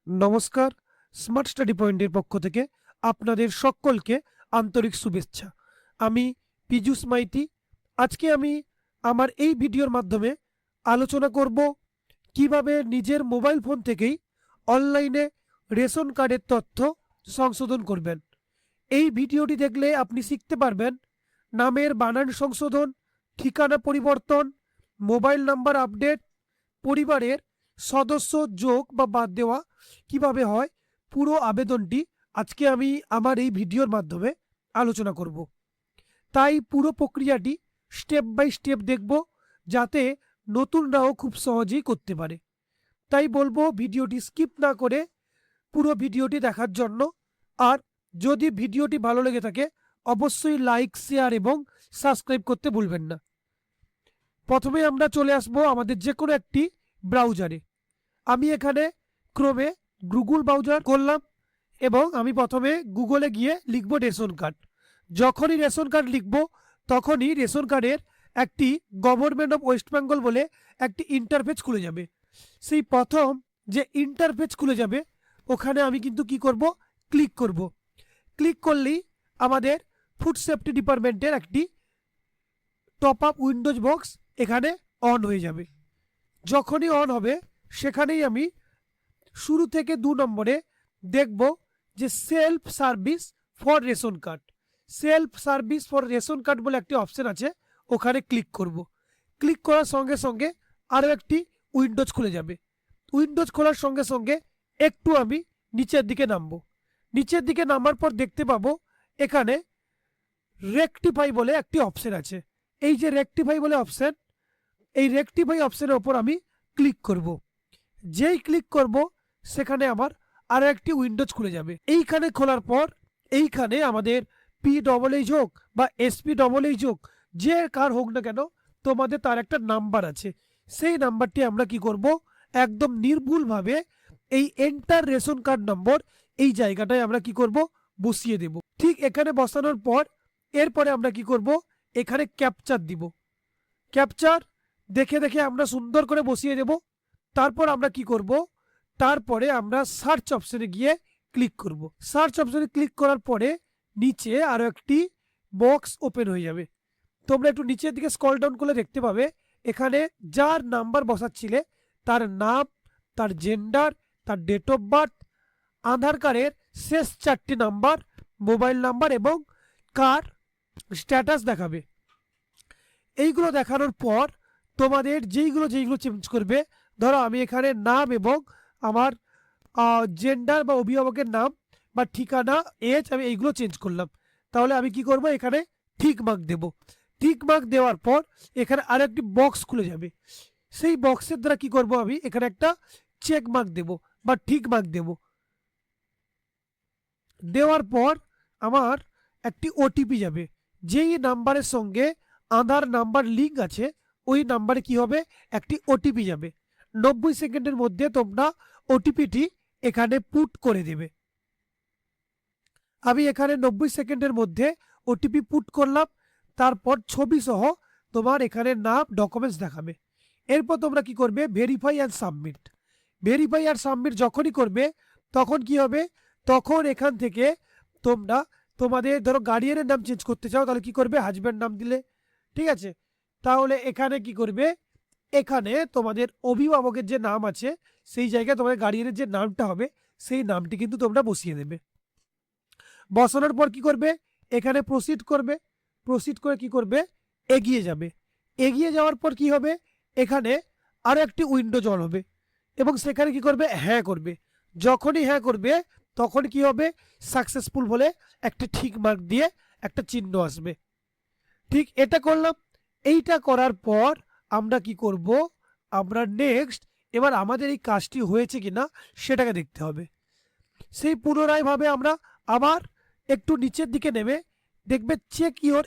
নমস্কার, smart study পয়েন্টের পক্ষ থেকে আপনাদের সকলকে আন্তরিক শুভেচ্ছা। আমি পীযূষ মাইতি। আজকে আমি আমার এই ভিডিওর মাধ্যমে আলোচনা করব কিভাবে নিজের মোবাইল ফোন থেকেই অনলাইনে রেশন কার্ডের তথ্য সংশোধন করবেন। এই ভিডিওটি দেখলে আপনি শিখতে পারবেন নামের বানান সংশোধন, ঠিকানা পরিবর্তন, মোবাইল নাম্বার আপডেট, পরিবারের সদস্য যোগ বা বাদ দেওয়া কিভাবে হয়। পুরো আবেদনটি আজকে আমি আমার এই ভিডিওর মাধ্যমে আলোচনা করব। তাই পুরো প্রক্রিয়াটি স্টেপ বাই স্টেপ দেখব, যাতে নতুনরাও খুব সহজেই করতে পারে। তাই বলবো ভিডিওটি স্কিপ না করে পুরো ভিডিওটি দেখার জন্য। আর যদি ভিডিওটি ভালো লেগে থাকে অবশ্যই লাইক, শেয়ার এবং সাবস্ক্রাইব করতে ভুলবেন না। প্রথমে আমরা চলে আসব আমাদের যে কোনো একটি ব্রাউজারে। আমি এখানে ক্রোমে গুগল ব্রাউজার করলাম এবং আমি প্রথমে গুগলে গিয়ে লিখব রেশন কার্ড। যখনই রেশন কার্ড লিখব তখনই রেশন কার্ডের একটি গভর্নমেন্ট অফ ওয়েস্ট বেঙ্গল বলে একটি ইন্টারফেস খুলে যাবে। সেই প্রথম যে ইন্টারফেস খুলে যাবে ওখানে আমি কিন্তু কি করব, ক্লিক করব। ক্লিক করলেই আমাদের ফুড সেফটি ডিপার্টমেন্টের একটি টপ আপ উইন্ডোজ বক্স এখানে অন হয়ে যাবে। যখনই অন হবে সেখানেই আমি শুরু থেকে 2 নম্বরে দেখব যে self service for ration card. Self service for ration card বলে একটি অপশন আছে, ওখানে ক্লিক করব। ক্লিক করার সঙ্গে সঙ্গে আরও একটি উইন্ডোজ খুলে যাবে। উইন্ডোজ খোলার সঙ্গে সঙ্গে একটু আমি নিচের দিকে নামবো। নিচের দিকে নামার পর দেখতে পাবো এখানে রেকটিফাই বলে একটি অপশন আছে। এই যে রেকটিফাই বলে অপশন, এই রেকটিফাই অপশনের ওপর আমি ক্লিক করব। যেই ক্লিক করব সেখানে আমার আরও একটি উইন্ডোজ খুলে যাবে। এইখানে খোলার পর এইখানে আমাদের PEE হোক বা SP হোক, যে কার হোক না কেন, তোমাদের তার একটা নাম্বার আছে। সেই নাম্বারটি আমরা কি করব, একদম নির্ভুলভাবে এই এন্টার রেশন কার্ড নম্বর এই জায়গাটায় আমরা কি করব, বসিয়ে দেব। ঠিক এখানে বসানোর পর এরপরে আমরা কি করব, এখানে ক্যাপচার দিব। ক্যাপচার দেখে দেখে আমরা সুন্দর করে বসিয়ে দেব। তারপর আমরা কি করব, তারপরে আমরা সার্চ অপশনে গিয়ে ক্লিক করব। সার্চ অপশনে ক্লিক করার পরে নিচে আরও একটি বক্স ওপেন হয়ে যাবে। তোমরা একটু নিচের দিকে স্ক্রল ডাউন করলে দেখতে পাবে এখানে যার নাম্বার বসাচ্ছিলে তার নাম, তার জেন্ডার, তার ডেট অফ বার্থ, আধার কার্ডের শেষ 4টি নাম্বার, মোবাইল নাম্বার এবং কার স্ট্যাটাস দেখাবে। এইগুলো দেখানোর পর তোমাদের যেইগুলো চেঞ্জ করবে, ধরো আমি এখানে নাম এবং আমার জেন্ডার বা অভিভাবকের নাম বা ঠিকানা, এজ, আমি এইগুলো চেঞ্জ করলাম। তাহলে আমি কি করব, এখানে ঠিক মার্ক দেব। ঠিক মার্ক দেওয়ার পর এখানে আর একটি বক্স খুলে যাবে। সেই বক্সের দ্বারা কি করব, আমি এখানে একটা চেক মার্ক দেব বা ঠিক মার্ক দেব। দেওয়ার পর আমার একটি ওটিপি যাবে। যেই নাম্বারের সঙ্গে আধার নাম্বার লিঙ্ক আছে ওই নাম্বারে কি হবে, একটি ওটিপি যাবে। 90 সেকেন্ডের মধ্যে তোমরা ওটিপিটি এখানে পুট করে দেবে। আমি এখানে 90 সেকেন্ডের মধ্যে ওটিপি পুট করলাম। তারপর ছবি সহ তোমার এখানে নাম, ডকুমেন্টস দেখাবে। এরপর তোমরা কি করবে, ভেরিফাই অ্যান্ড সাবমিট। ভেরিফাই আর সাবমিট যখনই করবে তখন কি হবে, তখন এখান থেকে তোমরা তোমাদের ধরো গার্ডিয়ানের নাম চেঞ্জ করতে চাও, তাহলে কি করবে, হাজব্যান্ড নাম দিলে। ঠিক আছে, তাহলে এখানে কি করবে, এখানে তোমাদের অভিভাবকের যে নাম আছে সেই জায়গায় তোমাদের গার্ডিয়ানের যে নামটা হবে সেই নামটি কিন্তু তোমরা বসিয়ে দেবে। বসানোর পর কি করবে, এখানে প্রসিড করবে। প্রসিড করে কি করবে, এগিয়ে যাবে। এগিয়ে যাওয়ার পর কি হবে, এখানে আরও একটি উইন্ডো অন হবে এবং সেখানে কি করবে, হ্যাঁ করবে। যখনই হ্যাঁ করবে তখন কি হবে, সাকসেসফুল বলে একটা ঠিক মার্ক দিয়ে একটা চিহ্ন আসবে। ঠিক এটা করলাম। এইটা করার পর আমরা কি করব, আমরা নেক্সট এবার আমাদের এই কাজটি হয়েছে কিনা সেটাকে দেখতে হবে। সেই পুনরায় ভাবে আমরা আবার একটু নিচের দিকে নেমে দেখবে চেক ইওর